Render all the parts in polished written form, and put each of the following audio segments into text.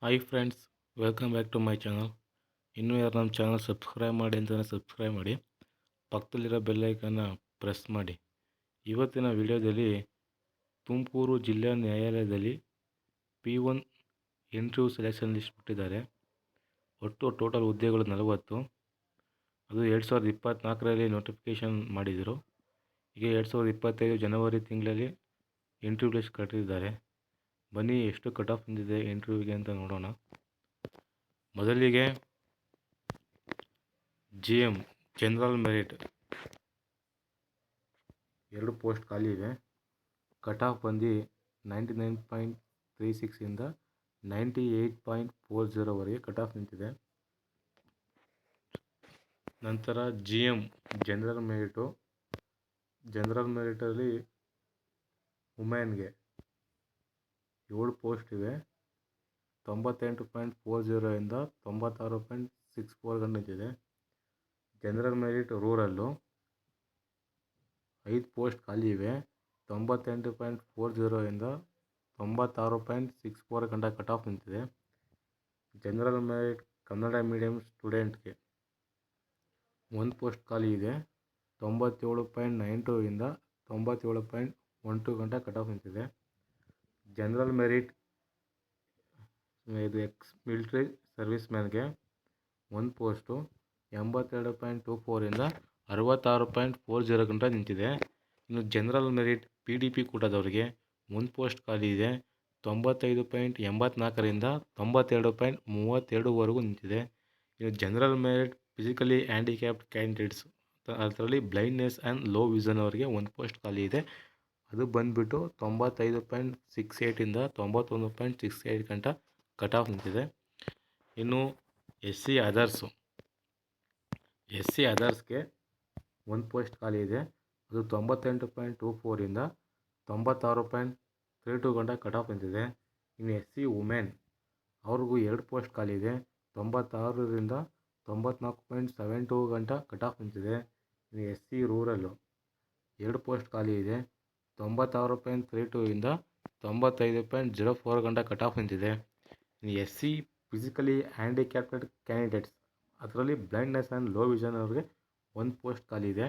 Hi friends, welcome back to my channel. ಇನ್ನೂ ಯಾರು ನಮ್ಮ ಚಾನಲ್ ಸಬ್ಸ್ಕ್ರೈಬ್ ಮಾಡಿ ಅಂತಲೇ ಸಬ್ಸ್ಕ್ರೈಬ್ ಮಾಡಿ, ಪಕ್ಕದಲ್ಲಿರೋ ಬೆಲ್ಲೈಕನ್ನು ಪ್ರೆಸ್ ಮಾಡಿ. ಇವತ್ತಿನ ವಿಡಿಯೋದಲ್ಲಿ ತುಮಕೂರು ಜಿಲ್ಲಾ ನ್ಯಾಯಾಲಯದಲ್ಲಿ P1 ಇಂಟರ್ವ್ಯೂ ಸೆಲೆಕ್ಷನ್ ಲಿಸ್ಟ್ ಬಿಟ್ಟಿದ್ದಾರೆ. ಒಟ್ಟು ಟೋಟಲ್ ಹುದ್ದೆಗಳು 40. ಅದು 2024ರಲ್ಲಿ ನೋಟಿಫಿಕೇಷನ್ ಮಾಡಿದರು. ಈಗ 2025 ಜನವರಿ ತಿಂಗಳಲ್ಲಿ ಇಂಟರ್ವ್ಯೂ ಲಿಸ್ಟ್ ಕಟ್ಟಿದ್ದಾರೆ. ಬನ್ನಿ ಎಷ್ಟು ಕಟ್ ಆಫ್ ಬಂದಿದೆ ಇಂಟರ್ವ್ಯೂಗೆ ಅಂತ ನೋಡೋಣ. ಮೊದಲಿಗೆ GM ಜನರಲ್ ಮೆರಿಟ್ 2 ಪೋಸ್ಟ್ ಖಾಲಿ ಇವೆ. ಕಟ್ ಆಫ್ ಬಂದು 99.36 ಇಂದ 98.40ವರೆಗೆ ಕಟ್ ಆಫ್ ನಿಂತಿದೆ. ನಂತರ GM ಜನರಲ್ ಮೆರಿಟಲ್ಲಿ ವುಮೆನ್ಗೆ 7 ಪೋಸ್ಟ್ ಇವೆ. 98.40 ಇಂದ 96.64 ಗಂಟೆ ನಿಂತಿದೆ. ಜನರಲ್ ಮೆರಿಟ್ ರೂರಲ್ಲು 5 ಪೋಸ್ಟ್ ಖಾಲಿ ಇವೆ. 98.40 ಇಂದ 96.64 ಗಂಟೆ ಕಟ್ ಆಫ್ ನಿಂತಿದೆ. ಜನರಲ್ ಮೆರಿಟ್ ಕನ್ನಡ ಮೀಡಿಯಂ ಸ್ಟೂಡೆಂಟ್ಗೆ 1 ಪೋಸ್ಟ್ ಖಾಲಿ ಇದೆ. 97.92 ಇಂದ 97.12 ಗಂಟೆ ಕಟ್ ಆಫ್ ನಿಂತಿದೆ. ಜನರಲ್ ಮೆರಿಟ್ ಇದು ಎಕ್ಸ್ ಮಿಲಿಟ್ರಿ ಸರ್ವಿಸ್ ಮ್ಯಾನ್ಗೆ 1 ಪೋಸ್ಟು 82.24 ಇಂದ 66.40 ಗಂಟೆ ನಿಂತಿದೆ. ಇನ್ನು ಜನರಲ್ ಮೆರಿಟ್ PDP ಕೂಟದವರಿಗೆ 1 ಪೋಸ್ಟ್ ಖಾಲಿ ಇದೆ. 95.84 ರಿಂದ 92.32ವರೆಗೂ ನಿಂತಿದೆ. ಇನ್ನು general merit physically handicapped candidates, ಅದರಲ್ಲಿ ಬ್ಲೈಂಡ್ನೆಸ್ ಆ್ಯಂಡ್ ಲೋ ವಿಷನ್ ಅವರಿಗೆ 1 ಪೋಸ್ಟ್ ಖಾಲಿ ಇದೆ. ಅದು ಬಂದುಬಿಟ್ಟು 95.68 ಇಂದ 91.68 ಗಂಟೆ ಕಟ್ ಆಫ್ ನಿಂತಿದೆ. ಇನ್ನು SC ಅದರ್ಸ್ಗೆ 1 ಪೋಸ್ಟ್ ಖಾಲಿ ಇದೆ. ಅದು 98.24 ಇಂದ 96.32 ಗಂಟೆ ಕಟ್ ಆಫ್ ನಿಂತಿದೆ. ಇನ್ನು SC ವುಮೆನ್ ಅವ್ರಿಗೂ 2 ಪೋಸ್ಟ್ ಖಾಲಿ ಇದೆ. 96 ರಿಂದ 94.72 ಗಂಟೆ ಕಟ್ ಆಫ್ ನಿಂತಿದೆ. ಇನ್ನು SC ರೂರಲ್ಲು 2 ಪೋಸ್ಟ್ ಖಾಲಿ ಇದೆ. 96.32 ಇಂದ 95.04 ಗಂಟೆ ಕಟ್ ಆಫ್ ನಿಂತಿದೆ. ಇನ್ನು SC ಫಿಸಿಕಲಿ ಹ್ಯಾಂಡಿಕ್ಯಾಪ್ಟೆಡ್ ಕ್ಯಾಂಡಿಡೇಟ್ಸ್, ಅದರಲ್ಲಿ ಬ್ಲೈಂಡ್ನೆಸ್ ಆ್ಯಂಡ್ ಲೋ ವಿಷನ್ ಅವ್ರಿಗೆ 1 ಪೋಸ್ಟ್ ಖಾಲಿ ಇದೆ.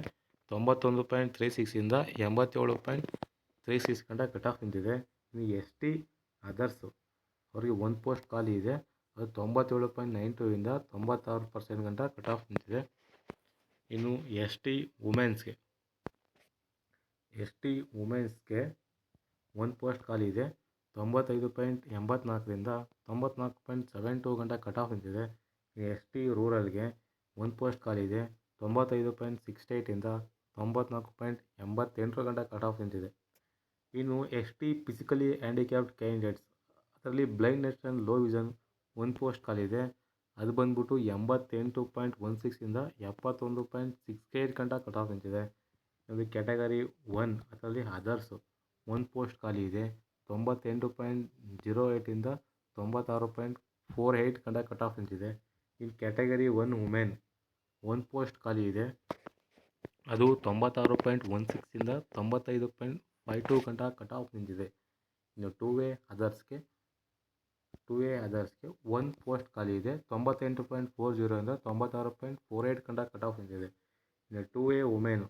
91.36 ಇಂದ 87.36 ಗಂಟೆ ಕಟ್ ಆಫ್ ನಿಂತಿದೆ. ಇನ್ನು ST ಅದರ್ಸು ಅವರಿಗೆ 1 ಪೋಸ್ಟ್ ಖಾಲಿ ಇದೆ. ಅದು 97.92 ಇಂದ 96% ಗಂಟೆ ಕಟ್ ಆಫ್ ನಿಂತಿದೆ. ಇನ್ನು ST ವುಮೆನ್ಸ್ಗೆ 1 ಪೋಸ್ಟ್ ಖಾಲಿ ಇದೆ. 95.84 ರಿಂದ 94.72 ಗಂಟೆ ಕಟ್ ಆಫ್ ನಿಂತಿದೆ. ST ರೂರಲ್ಗೆ 1 ಪೋಸ್ಟ್ ಖಾಲಿ ಇದೆ. 95.68 ಇಂದ 94.88 ಗಂಟೆ ಕಟ್ ಆಫ್ ನಿಂತಿದೆ. ಇನ್ನು ST ಫಿಸಿಕಲಿ ಹ್ಯಾಂಡಿಕ್ಯಾಪ್ಡ್ ಕ್ಯಾಂಡಿಡೇಟ್ಸ್, ಅದರಲ್ಲಿ blindness and low vision 1 post ಖಾಲಿ ಇದೆ. ಅದು ಬಂದ್ಬಿಟ್ಟು 88.16 ಇಂದ 71.68 ಗಂಟೆ ಕಟ್ ಆಫ್ ನಿಂತಿದೆ. ಇದು ಕ್ಯಾಟಗರಿ 1, ಅದರಲ್ಲಿ ಅದರ್ಸು 1 ಪೋಸ್ಟ್ ಖಾಲಿ ಇದೆ. 98.08 ಇಂದ 96.48 ಗಂಟೆ ಕಟ್ ಆಫ್ ನಿಂತಿದೆ. ಇನ್ನು ಕ್ಯಾಟಗರಿ 1 ವುಮೆನ್ 1 ಪೋಸ್ಟ್ ಖಾಲಿ ಇದೆ. ಅದು 96.16 ಇಂದ 95.52 ಗಂಟೆ ಕಟ್ ಆಫ್ ನಿಂತಿದೆ. ಇನ್ನು 2A ಅದರ್ಸ್ಗೆ 1 ಪೋಸ್ಟ್ ಖಾಲಿ ಇದೆ. 98.40 ಇಂದ 96.48 ಗಂಟೆ ಕಟ್ ಆಫ್ ನಿಂತಿದೆ. ಇನ್ನು 2A ವುಮೆನ್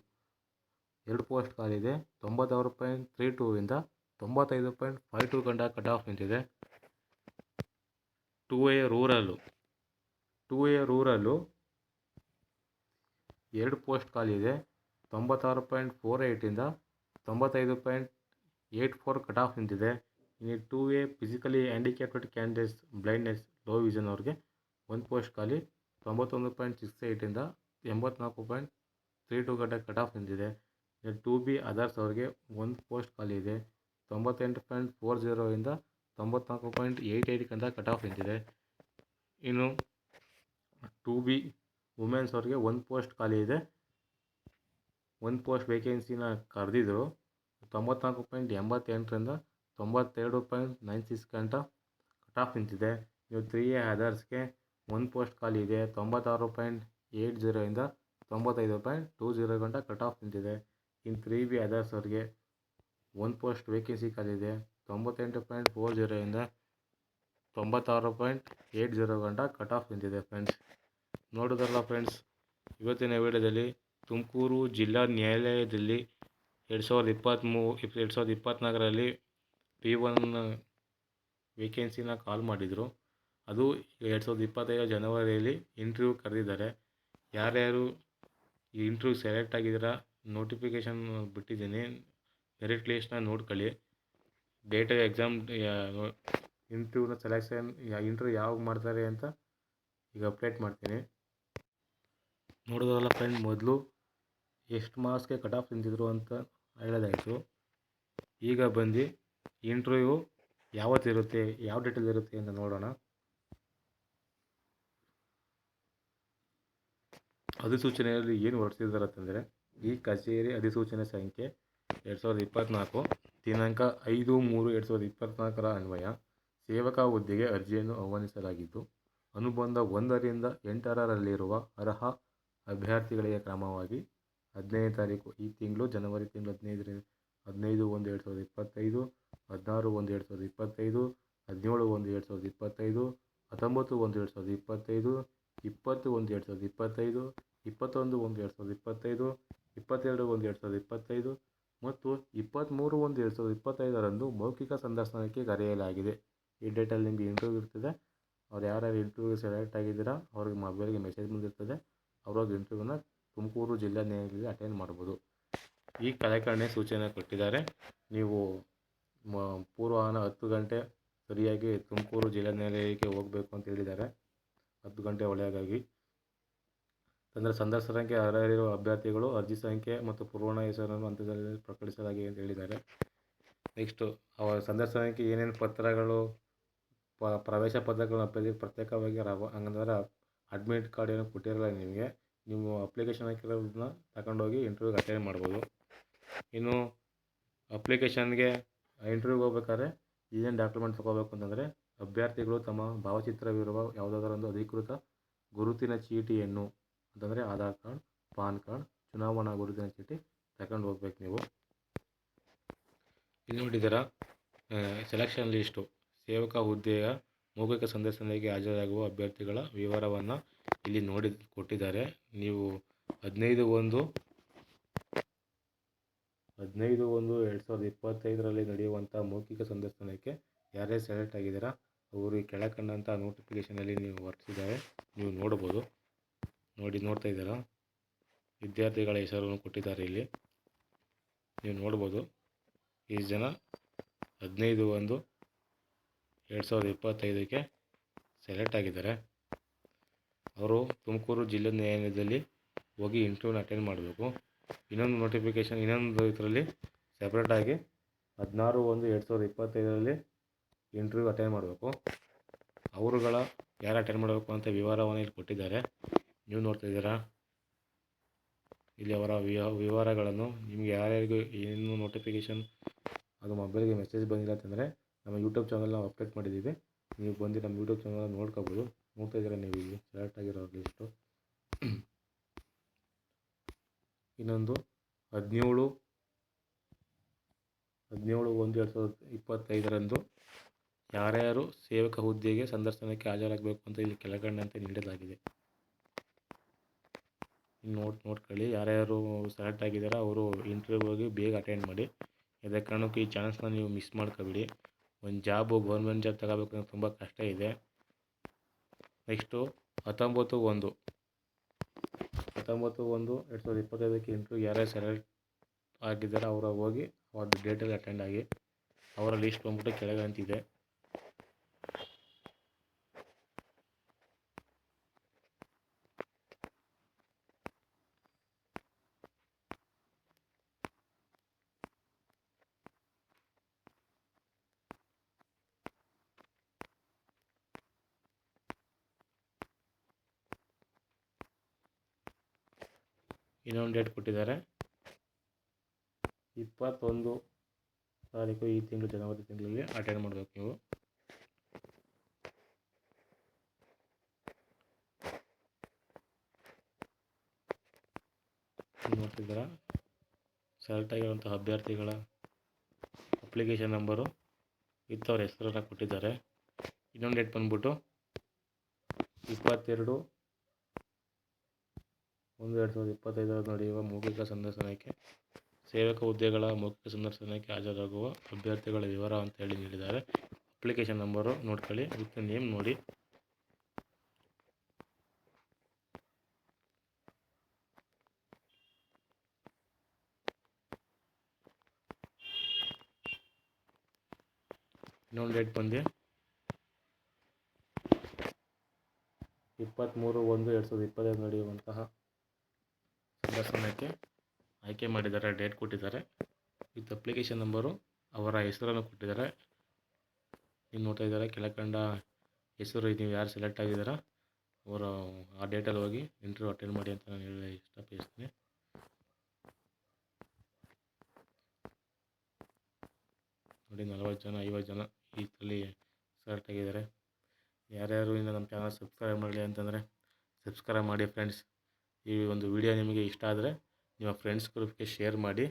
2 ಪೋಸ್ಟ್ ಖಾಲಿ ಇದೆ. 96.32 ಇಂದ 95.52 ಗಂಟೆ ಕಟ್ ಆಫ್ ನಿಂತಿದೆ. 2A ರೂರಲ್ಲು 2 ಪೋಸ್ಟ್ ಖಾಲಿ ಇದೆ. 96.48 ಇಂದ 95.84 ಕಟ್ ಆಫ್ ನಿಂತಿದೆ. ಇನ್ನು 2A physically handicapped candidates, blindness, low vision ಅವ್ರಿಗೆ 1 ಪೋಸ್ಟ್ ಖಾಲಿ 91.68 ಇಂದ 84.32 ಗಂಟೆ ಕಟ್ ಆಫ್ ನಿಂತಿದೆ. ಇನ್ನು 2B ಅದರ್ಸ್ ಅವ್ರಿಗೆ 1 ಪೋಸ್ಟ್ ಖಾಲಿ ಇದೆ. 98.40 ಇಂದ 94.88 ಗಂಟೆ ಕಟ್ ಆಫ್ ನಿಂತಿದೆ. ಇನ್ನು 2B ವುಮೆನ್ಸ್ ಅವ್ರಿಗೆ 1 ಪೋಸ್ಟ್ ಖಾಲಿ ಇದೆ. 1 ಪೋಸ್ಟ್ ವೇಕೆನ್ಸಿನ ಕರೆದಿದ್ರು. 94.88 ರಿಂದ 92.96 ಗಂಟೆ ಕಟ್ ಆಫ್ ನಿಂತಿದೆ. ಇನ್ನು 3A ಅದರ್ಸ್ಗೆ 1 ಪೋಸ್ಟ್ ಖಾಲಿ ಇದೆ. 96.80 ಇಂದ 95.20 ಗಂಟೆ ಕಟ್ ಆಫ್ ನಿಂತಿದೆ. ಇನ್ನು 3B ಅದರ್ಸ್ ಅವ್ರಿಗೆ 1 ಪೋಸ್ಟ್ ವೇಕೆನ್ಸಿ ಖಾಲಿ ಇದೆ. 98.40 ಇಂದ 96.80 ಗಂಟ ಕಟ್ ಆಫ್ ನಿಂತಿದೆ ಫ್ರೆಂಡ್ಸ್. ನೋಡಿದ್ರಲ್ಲ ಫ್ರೆಂಡ್ಸ್, ಇವತ್ತಿನ ವಿಡಿಯೋದಲ್ಲಿ ತುಮಕೂರು ಜಿಲ್ಲಾ ನ್ಯಾಯಾಲಯದಲ್ಲಿ 2024ರಲ್ಲಿ P1 ವೇಕೆನ್ಸಿನ ಕಾಲ್ ಮಾಡಿದರು. ಅದು 2025 ಜನವರಿಯಲ್ಲಿ ಇಂಟರ್ವ್ಯೂ ಕರೆದಿದ್ದಾರೆ. ಯಾರ್ಯಾರು ಈ ಇಂಟರ್ವ್ಯೂ ಸೆಲೆಕ್ಟ್ ಆಗಿದ್ದೀರಾ, ನೋಟಿಫಿಕೇಷನ್ ಬಿಟ್ಟಿದ್ದೀನಿ, ಮೆರಿಟ್ ಲಿಸ್ಟ್ನ ನೋಡ್ಕೊಳ್ಳಿ. ಡೇಟ್ ಎಕ್ಸಾಮ್ ಇಂಟರ್ವ್ಯೂನ ಸೆಲೆಕ್ಷನ್ ಇಂಟರ್ವ್ಯೂ ಯಾವಾಗ ಮಾಡ್ತಾರೆ ಅಂತ ಈಗ ಅಪ್ಡೇಟ್ ಮಾಡ್ತೀನಿ. ನೋಡೋದಲ್ಲ ಫ್ರೆಂಡ್, ಮೊದಲು ಎಷ್ಟು ಮಾರ್ಕ್ಸ್ಗೆ ಕಟ್ ಆಫ್ ನಿಂತಿದ್ರು ಅಂತ ಹೇಳೋದಾಯಿತು. ಈಗ ಬಂದು ಇಂಟರ್ವ್ಯೂ ಯಾವತ್ತಿರುತ್ತೆ, ಯಾವ ಡೇಟಲ್ಲಿ ಇರುತ್ತೆ ಅಂತ ನೋಡೋಣ. ಅಧಿಸೂಚನೆಯಲ್ಲಿ ಏನು ಹೊರಡಿಸಿದ್ದಾರೆ ಅಂತಂದರೆ, ಈ ಕಚೇರಿ ಅಧಿಸೂಚನೆ ಸಂಖ್ಯೆ 2024 ದಿನಾಂಕ 5/3/2024 ಅನ್ವಯ ಸೇವಕ ಹುದ್ದೆಗೆ ಅರ್ಜಿಯನ್ನು ಆಹ್ವಾನಿಸಲಾಗಿದ್ದು, ಅನುಬಂಧ 1ರಿಂದ 8ರಲ್ಲಿರುವ ಅರ್ಹ ಅಭ್ಯರ್ಥಿಗಳಿಗೆ ಕ್ರಮವಾಗಿ 15ನೇ ತಾರೀಕು ಈ ತಿಂಗಳು ಜನವರಿ ತಿಂಗಳು 15/1/2025, 16/1/2025, 17/1/2025, 19/1/2025, 20/1/2025, 21/1/2025, 22/1/2025 ಮತ್ತು 23/1/2025ರಂದು ಮೌಖಿಕ ಸಂದರ್ಶನಕ್ಕೆ ಕರೆಯಲಾಗಿದೆ. ಈ ಡೇಟಲ್ಲಿ ನಿಮಗೆ ಇಂಟರ್ವ್ಯೂ ಇರ್ತದೆ. ಅವ್ರು ಯಾರ್ಯಾರು ಇಂಟರ್ವ್ಯೂ ಸೆಲೆಕ್ಟ್ ಆಗಿದ್ದೀರಾ ಅವ್ರಿಗೆ ಮೊಬೈಲ್ಗೆ ಮೆಸೇಜ್ ಬಂದಿರ್ತದೆ. ಅವ್ರಿಗೆ ಇಂಟರ್ವ್ಯೂನ ತುಮಕೂರು ಜಿಲ್ಲಾ ನ್ಯಾಯಾಲಯದಲ್ಲಿ ಅಟೆಂಡ್ ಮಾಡ್ಬೋದು. ಈ ಕಡೆಕಣೆ ಸೂಚನೆ ಕೊಟ್ಟಿದ್ದಾರೆ. ನೀವು ಪೂರ್ವಾಹ್ನ 10 ಗಂಟೆ ಸರಿಯಾಗಿ ತುಮಕೂರು ಜಿಲ್ಲಾ ನ್ಯಾಯಾಲಯಕ್ಕೆ ಹೋಗಬೇಕು ಅಂತ ಹೇಳಿದ್ದಾರೆ. 10 ಗಂಟೆ ಒಳಗಾಗಿ ಸಂದರ್ಶನಕ್ಕೆ ಅರ್ಹರಿರುವ ಅಭ್ಯರ್ಥಿಗಳು ಅರ್ಜಿ ಸಂಖ್ಯೆ ಮತ್ತು ಪೂರ್ಣ ಹೆಸರನ್ನು ಹಂತದಲ್ಲಿ ಪ್ರಕಟಿಸಲಾಗಿದೆ ಅಂತ ಹೇಳಿದ್ದಾರೆ. ನೆಕ್ಸ್ಟು ಅವರ ಸಂದರ್ಶನಕ್ಕೆ ಏನೇನು ಪತ್ರಗಳು, ಪ್ರವೇಶ ಪತ್ರಗಳನ್ನು ಅಭ್ಯರ್ಥಿ ಪ್ರತ್ಯೇಕವಾಗಿ ಹಂಗಂದ್ರೆ ಅಡ್ಮಿಟ್ ಕಾರ್ಡ್ ಏನೋ ಕೊಟ್ಟಿರಲ್ಲ ನಿಮಗೆ. ನೀವು ಅಪ್ಲಿಕೇಶನ್ ಹಾಕಿರೋದನ್ನ ತಗೊಂಡೋಗಿ ಇಂಟರ್ವ್ಯೂಗೆ ಅಟೆಂಡ್ ಮಾಡ್ಬೋದು. ಇನ್ನು ಅಪ್ಲಿಕೇಶನ್ಗೆ ಇಂಟರ್ವ್ಯೂಗೆ ಹೋಗ್ಬೇಕಾದ್ರೆ ಏನೇನು ಡಾಕ್ಯುಮೆಂಟ್ ತೊಗೋಬೇಕು ಅಂತಂದರೆ, ಅಭ್ಯರ್ಥಿಗಳು ತಮ್ಮ ಭಾವಚಿತ್ರವಿರುವ ಯಾವುದಾದರೊಂದು ಅಧಿಕೃತ ಗುರುತಿನ ಚೀಟಿಯನ್ನು, ಅಂತಂದರೆ ಆಧಾರ್ ಕಾರ್ಡ್, ಪಾನ್ ಕಾರ್ಡ್, ಚುನಾವಣಾ ಗುರುತಿನ ಚೀಟಿ ತಗೊಂಡು ಹೋಗ್ಬೇಕು ನೀವು. ಇಲ್ಲಿ ನೋಡಿದ್ದೀರಾ ಸೆಲೆಕ್ಷನ್ ಲಿಸ್ಟು, ಸೇವಕ ಹುದ್ದೆಯ ಮೌಖಿಕ ಸಂದರ್ಶನಕ್ಕೆ ಹಾಜರಾಗುವ ಅಭ್ಯರ್ಥಿಗಳ ವಿವರವನ್ನು ಇಲ್ಲಿ ಕೊಟ್ಟಿದ್ದಾರೆ. ನೀವು 15/1/2025ರಲ್ಲಿ ನಡೆಯುವಂಥ ಮೌಖಿಕ ಸಂದರ್ಶನಕ್ಕೆ ಯಾರ್ಯಾರು ಸೆಲೆಕ್ಟ್ ಆಗಿದ್ದೀರಾ ಅವರು ಈ ಕೆಳಕಂಡಂಥ ನೋಟಿಫಿಕೇಷನಲ್ಲಿ ನೀವು ಹೊರಡಿಸಿದ್ದಾರೆ, ನೀವು ನೋಡ್ಬೋದು. ನೋಡ್ತಾ ಇದ್ದೀರಾ, ವಿದ್ಯಾರ್ಥಿಗಳ ಹೆಸರನ್ನು ಕೊಟ್ಟಿದ್ದಾರೆ ಇಲ್ಲಿ ನೀವು ನೋಡ್ಬೋದು. ಈ ಜನ 15/1/2025ಕ್ಕೆ ಸೆಲೆಕ್ಟ್ ಆಗಿದ್ದಾರೆ. ಅವರು ತುಮಕೂರು ಜಿಲ್ಲಾ ನ್ಯಾಯಾಲಯದಲ್ಲಿ ಹೋಗಿ ಇಂಟರ್ವ್ಯೂನ ಅಟೆಂಡ್ ಮಾಡಬೇಕು. ಇನ್ನೊಂದು ನೋಟಿಫಿಕೇಷನ್, ಇನ್ನೊಂದು ಇದರಲ್ಲಿ ಸೆಪ್ರೇಟಾಗಿ 16/1/2025ರಲ್ಲಿ ಇಂಟರ್ವ್ಯೂ ಅಟೆಂಡ್ ಮಾಡಬೇಕು. ಅವರುಗಳ ಯಾರು ಅಟೆಂಡ್ ಮಾಡಬೇಕು ಅಂತ ವಿವರವನ್ನು ಇಲ್ಲಿ ಕೊಟ್ಟಿದ್ದಾರೆ, ನೀವು ನೋಡ್ತಾ ಇದ್ದೀರಾ. ಇಲ್ಲಿ ಅವರ ವಿವರಗಳನ್ನು ನಿಮಗೆ ಯಾರ್ಯಾರಿಗೂ ಏನು ನೋಟಿಫಿಕೇಷನ್ ಅದು ಮೊಬೈಲ್ಗೆ ಮೆಸೇಜ್ ಬಂದಿಲ್ಲ ಅಂತಂದರೆ ನಮ್ಮ ಯೂಟ್ಯೂಬ್ ಚಾನಲ್ ನಾವು ಅಪ್ಡೇಟ್ ಮಾಡಿದ್ದೀವಿ. ನೀವು ಬಂದು ನಮ್ಮ ಯೂಟ್ಯೂಬ್ ಚಾನಲ್ ನೋಡ್ಕೋಬೋದು. ನೋಡ್ತಾ ಇದ್ದೀರಾ ನೀವು ಇಲ್ಲಿ ಸೆಲೆಕ್ಟ್ ಆಗಿರೋ ಲಿಸ್ಟು. ಇನ್ನೊಂದು 17/1/2025ರಂದು ಯಾರ್ಯಾರು ಸೇವಕ ಹುದ್ದೆಗೆ ಸಂದರ್ಶನಕ್ಕೆ ಹಾಜರಾಗಬೇಕು ಅಂತ ಇಲ್ಲಿ ಕೆಳಗಂಡಂತೆ ನೀಡಲಾಗಿದೆ. ನೋಡ್ಕೊಳ್ಳಿ, ಯಾರ್ಯಾರು ಸೆಲೆಕ್ಟ್ ಆಗಿದ್ದಾರೋ ಅವರು ಇಂಟರ್ವ್ಯೂಗೆ ಬೇಗ ಅಟೆಂಡ್ ಮಾಡಿ. ಯಾವುದೇ ಕಾರಣಕ್ಕೂ ಈ ಚಾನ್ಸ್ನ ನೀವು ಮಿಸ್ ಮಾಡ್ಕೋಬೇಡಿ. ಒಂದು ಗೌರ್ಮೆಂಟ್ ಜಾಬ್ ತಗೋಬೇಕಂದ್ರೆ ತುಂಬ ಕಷ್ಟ ಇದೆ. ನೆಕ್ಸ್ಟು 19/1/2025ಕ್ಕೆ ಇಂಟರ್ವ್ಯೂ ಯಾರ್ಯಾರು ಸೆಲೆಕ್ಟ್ ಆಗಿದ್ದಾರೋ ಅವರ ಹೋಗಿ ಅವತ್ತು ಡೇಟಲ್ಲಿ ಅಟೆಂಡ್ ಆಗಿ. ಅವರ ಲಿಸ್ಟ್ ಬಂದ್ಬಿಟ್ಟು ಕೆಳಗಂತಿದೆ. ಇನ್ನೊಂದು ಡೇಟ್ ಕೊಟ್ಟಿದ್ದಾರೆ, 21 ತಾರೀಕು ಈ ತಿಂಗಳು ಜನವರಿ ತಿಂಗಳಲ್ಲಿ ಅಟೆಂಡ್ ಮಾಡಬೇಕು ನೀವು. ನೋಡ್ತಿದ್ದೀರಾ, ಸೆಲೆಕ್ಟ್ ಆಗಿರುವಂಥ ಅಭ್ಯರ್ಥಿಗಳ ಅಪ್ಲಿಕೇಶನ್ ನಂಬರು ವಿತ್ ಅವ್ರ ಹೆಸರನ್ನು ಕೊಟ್ಟಿದ್ದಾರೆ. ಇನ್ನೊಂದು ಡೇಟ್ ಬಂದ್ಬಿಟ್ಟು 22/1/2025 ನಡೆಯುವ ಮೌಖಿಕ ಸಂದರ್ಶನಕ್ಕೆ ಸೇವಕ ಹುದ್ದೆಗಳ ಮೌಖಿಕ ಸಂದರ್ಶನಕ್ಕೆ ಹಾಜರಾಗುವ ಅಭ್ಯರ್ಥಿಗಳ ವಿವರ ಅಂತೇಳಿ ನೀಡಿದ್ದಾರೆ. ಅಪ್ಲಿಕೇಶನ್ ನಂಬರು ನೋಡ್ಕೊಳ್ಳಿ, ವಿತ್ ನೇಮ್ ನೋಡಿ. ಇನ್ನೊಂದು ಡೇಟ್ ಬಂದು 23/1/2025 ನಡೆಯುವಂತಹ ಸಂದರ್ಶನಕ್ಕೆ ಆಯ್ಕೆ ಮಾಡಿದ್ದಾರೆ, ಡೇಟ್ ಕೊಟ್ಟಿದ್ದಾರೆ. ವಿತ್ ಅಪ್ಲಿಕೇಶನ್ ನಂಬರು, ಅವರ ಹೆಸರನ್ನು ಕೊಟ್ಟಿದ್ದಾರೆ. ನೀವು ನೋಡ್ತಾ ಇದ್ದಾರೆ ಕೆಳಕಂಡ ಹೆಸರು, ನೀವು ಯಾರು ಸೆಲೆಕ್ಟ್ ಆಗಿದ್ದೀರಾ ಅವರು ಆ ಡೇಟಲ್ಲಿ ಹೋಗಿ ಇಂಟರ್ವ್ಯೂ ಅಟೆಂಡ್ ಮಾಡಿ ಅಂತ ನಾನು ಹೇಳಿ ಇಷ್ಟಪಡ್ತೀನಿ. ನೋಡಿ 40 ಜನ 50 ಜನ ಈ ಸಲ ಸೆಲೆಕ್ಟ್ ಆಗಿದ್ದಾರೆ. ಯಾರ್ಯಾರು ಇನ್ನು ನಮ್ಮ ಚಾನಲ್ ಸಬ್ಸ್ಕ್ರೈಬ್ ಮಾಡಲಿ ಅಂತಂದರೆ ಸಬ್ಸ್ಕ್ರೈಬ್ ಮಾಡಿ ಫ್ರೆಂಡ್ಸ್. ಈ ಒಂದು ವಿಡಿಯೋ ನಿಮಗೆ ಇಷ್ಟ ಆದರೆ ನಿಮ್ಮ ಫ್ರೆಂಡ್ಸ್ ಗ್ರೂಪ್ಗೆ ಶೇರ್ ಮಾಡಿ,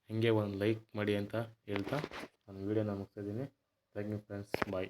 ಹಾಗೆ ಒಂದು ಲೈಕ್ ಮಾಡಿ ಅಂತ ಹೇಳ್ತಾ ನಾನು ವಿಡಿಯೋನ ಮುಗಿಸ್ತಿದ್ದೀನಿ. Thank you friends, bye.